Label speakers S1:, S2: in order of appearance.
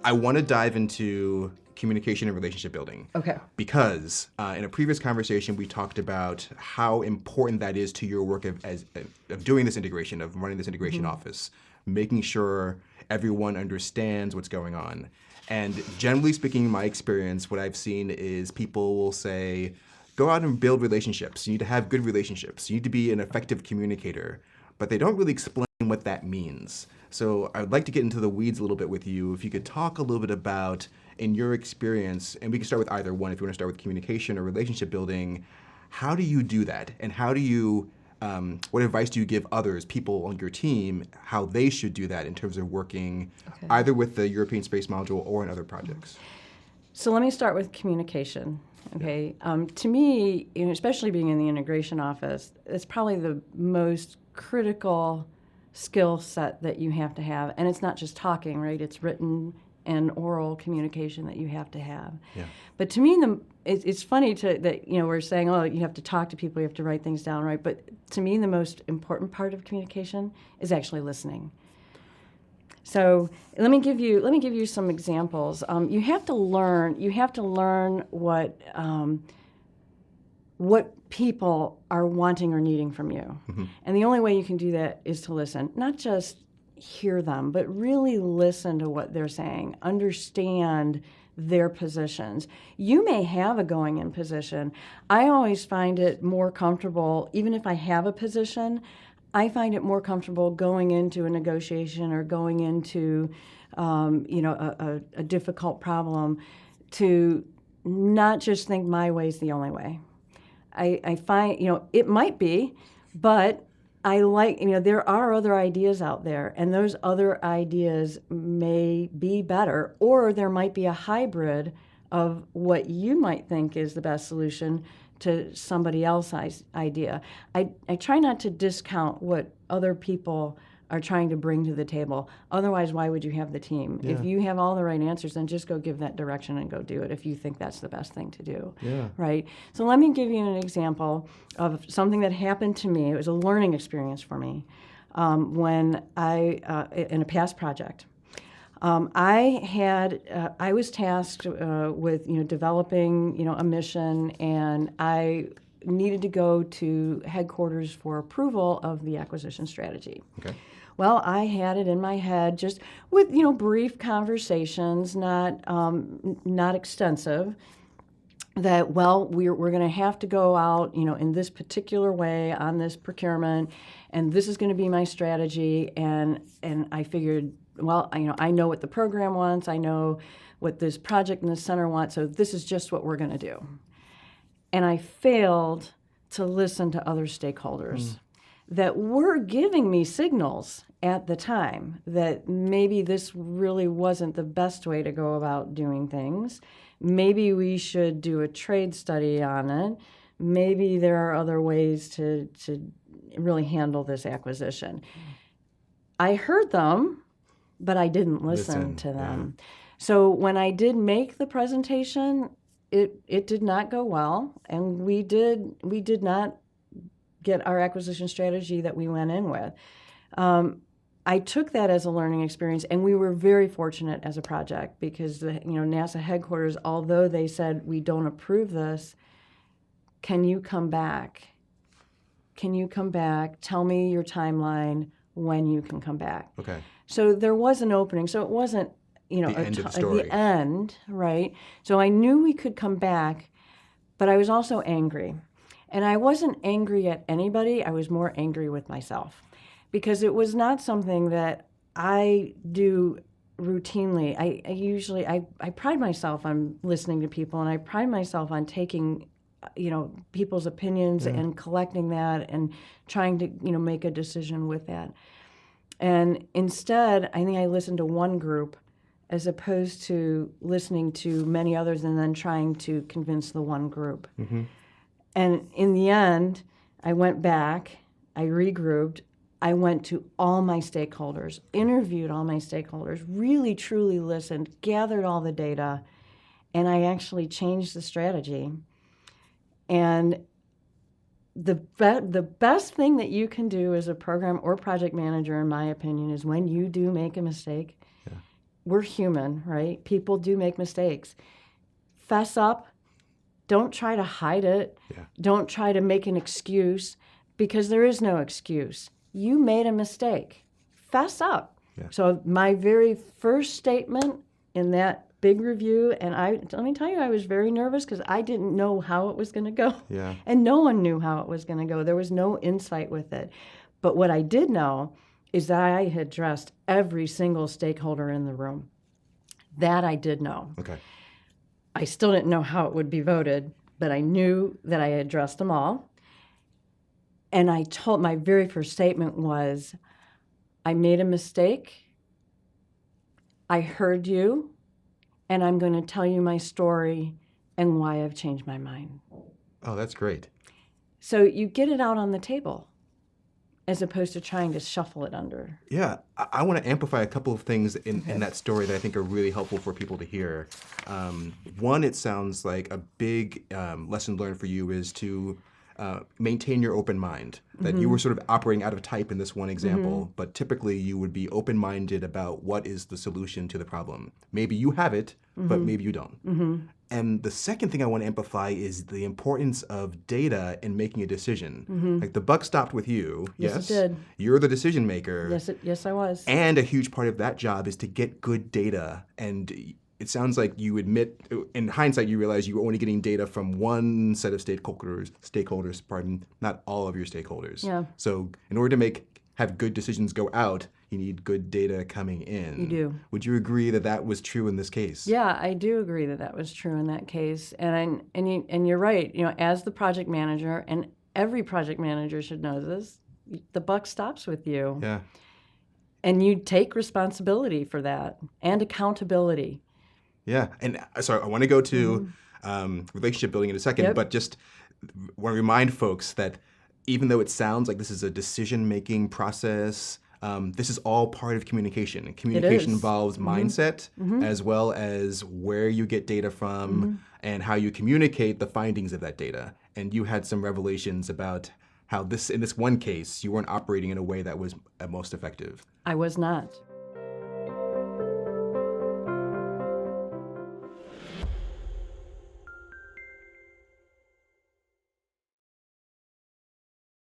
S1: I want to dive into communication and relationship building.
S2: Okay.
S1: Because in a previous conversation, we talked about how important that is to your work of doing this integration, of running this integration office, making sure everyone understands what's going on. And generally speaking, in my experience, what I've seen is people will say, go out and build relationships. You need to have good relationships. You need to be an effective communicator. But they don't really explain what that means. So I would like to get into the weeds a little bit with you. If you could talk a little bit about, in your experience, and we can start with either one if you want to start with communication or relationship building, how do you do that? And how do you, what advice do you give others, people on your team, how they should do that in terms of working either with the European Space Module or in other projects?
S2: So let me start with communication. Okay. To me, especially being in the integration office, it's probably the most critical skill set that you have to have. And it's not just talking, right? It's written and oral communication that you have to have.
S1: Yeah.
S2: But to me, it's funny that we're saying, oh, you have to talk to people, you have to write things down, right? But to me, the most important part of communication is actually listening. So let me give you some examples. You have to learn what people are wanting or needing from you. Mm-hmm. And the only way you can do that is to listen, not just hear them, but really listen to what they're saying, understand their positions. You may have a going-in position. I always find it more comfortable, even if I have a position, I find it more comfortable going into a negotiation or going into a difficult problem to not just think my way is the only way. I find, it might be, but I like, there are other ideas out there, and those other ideas may be better, or there might be a hybrid of what you might think is the best solution to somebody else's idea. I try not to discount what other people are trying to bring to the table. Otherwise, why would you have the team? Yeah. If you have all the right answers, then just go give that direction and go do it if you think that's the best thing to do.
S1: Yeah.
S2: Right? So let me give you an example of something that happened to me. It was a learning experience for me when in a past project. I was tasked with developing a mission, and I needed to go to headquarters for approval of the acquisition strategy.
S1: Okay.
S2: Well, I had it in my head, just with brief conversations, not extensive. That we're going to have to go out in this particular way on this procurement, and this is going to be my strategy. And I figured, I know what the program wants, I know what this project in the center wants, so this is just what we're going to do. And I failed to listen to other stakeholders that were giving me signals at the time that maybe this really wasn't the best way to go about doing things. Maybe we should do a trade study on it. Maybe there are other ways to really handle this acquisition. I heard them, but I didn't listen to them. Yeah. So when I did make the presentation, it did not go well, and we did not get our acquisition strategy that we went in with. I took that as a learning experience, and we were very fortunate as a project because the NASA headquarters, although they said we don't approve this, can you come back? Can you come back? Tell me your timeline when you can come back.
S1: Okay.
S2: So there was an opening. So it wasn't
S1: the end of the story.
S2: The end, right? So I knew we could come back, but I was also angry. And I wasn't angry at anybody. I was more angry with myself because it was not something that I do routinely. I pride myself on listening to people, and I pride myself on taking people's opinions and collecting that and trying to make a decision with that. And instead, I think I listened to one group as opposed to listening to many others and then trying to convince the one group. Mm-hmm. And in the end, I went back, I regrouped, I went to all my stakeholders, interviewed all my stakeholders, really truly listened, gathered all the data, and I actually changed the strategy. And the best thing that you can do as a program or project manager, in my opinion, is when you do make a mistake, we're human, right? People do make mistakes. Fess up. Don't try to hide it.
S1: Yeah.
S2: Don't try to make an excuse, because there is no excuse. You made a mistake. Fess up.
S1: Yeah.
S2: So my very first statement in that big review, and let me tell you, I was very nervous because I didn't know how it was going to go.
S1: Yeah.
S2: And no one knew how it was going to go. There was no insight with it. But what I did know is that I had addressed every single stakeholder in the room. That I did know.
S1: Okay.
S2: I still didn't know how it would be voted, but I knew that I had addressed them all. And my very first statement was, I made a mistake. I heard you, and I'm going to tell you my story and why I've changed my mind.
S1: Oh, that's great.
S2: So you get it out on the table as opposed to trying to shuffle it under.
S1: Yeah, I want to amplify a couple of things in that story that I think are really helpful for people to hear. One, it sounds like a big lesson learned for you is to maintain your open mind. That you were sort of operating out of type in this one example, but typically you would be open-minded about what is the solution to the problem. Maybe you have it, but maybe you don't. And the second thing I want to amplify is the importance of data in making a decision. Like the buck stopped with you.
S2: Yes, it did.
S1: You're the decision maker.
S2: Yes, I was.
S1: And a huge part of that job is to get good data. And it sounds like you admit, in hindsight, you realize you were only getting data from one set of stakeholders, not all of your stakeholders.
S2: Yeah.
S1: So in order to have good decisions go out, you need good data coming in.
S2: You do.
S1: Would you agree that that was true in this case?
S2: Yeah, I do agree that that was true in that case. And you're right. As the project manager, and every project manager should know this, the buck stops with you.
S1: Yeah.
S2: And you take responsibility for that and accountability.
S1: Yeah, and sorry, I want to go to relationship building in a second, but just want to remind folks that even though it sounds like this is a decision-making process, this is all part of communication. Communication involves mindset as well as where you get data from and how you communicate the findings of that data. And you had some revelations about how in this one case, you weren't operating in a way that was most effective.
S2: I was not.